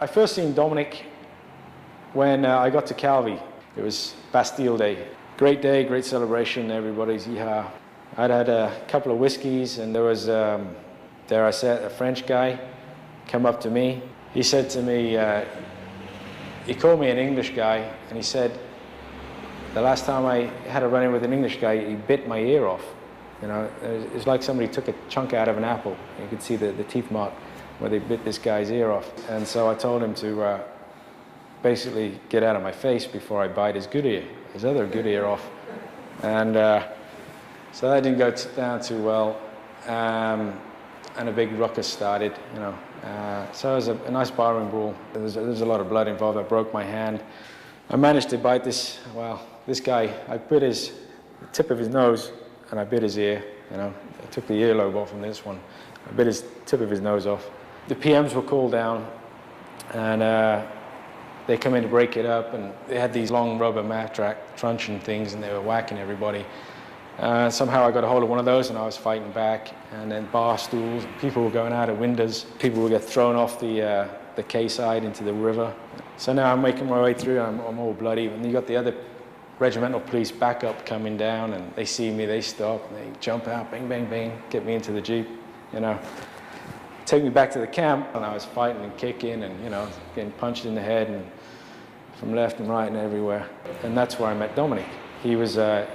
I first seen Dominic when I got to Calvi. It was Bastille Day. Great day, great celebration, everybody's yeehaw. I'd had a couple of whiskeys and there was, dare I say it, a French guy come up to me. He said to me, he called me an English guy and he said, the last time I had a run-in with an English guy, he bit my ear off. You know, it was like somebody took a chunk out of an apple. You could see the teeth mark where they bit this guy's ear off. And so I told him to basically get out of my face before I bite his good ear, his other good ear off. And so that didn't go down too well. And a big ruckus started, you know. So it was a nice barroom brawl. There was a lot of blood involved. I broke my hand. I managed to bite this guy. I bit the tip of his nose and I bit his ear, you know. I took the earlobe off from this one. I bit his tip of his nose off. The PMs were called down and they come in to break it up, and they had these long rubber mat truncheon things and they were whacking everybody. Somehow I got a hold of one of those and I was fighting back, and then bar stools, people were going out of windows, people would get thrown off the quayside into the river. So now I'm making my way through, I'm all bloody, and you got the other regimental police backup coming down, and they see me, they stop, and they jump out, bang, bang, bang, get me into the Jeep, you know. Take me back to the camp, and I was fighting and kicking and, you know, getting punched in the head and from left and right and everywhere. And that's where I met Dominic. He was the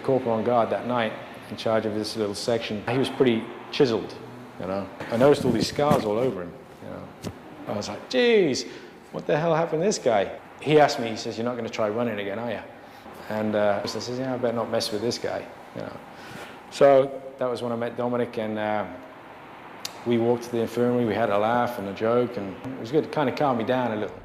corporal on guard that night in charge of this little section. He was pretty chiseled, you know. I noticed all these scars all over him, you know. I was like, geez, what the hell happened to this guy? He asked me, he says, you're not going to try running again, are you? And I says, yeah, I better not mess with this guy, you know. So that was when I met Dominic, and we walked to the infirmary, we had a laugh and a joke, and it was good to kind of calm me down a little.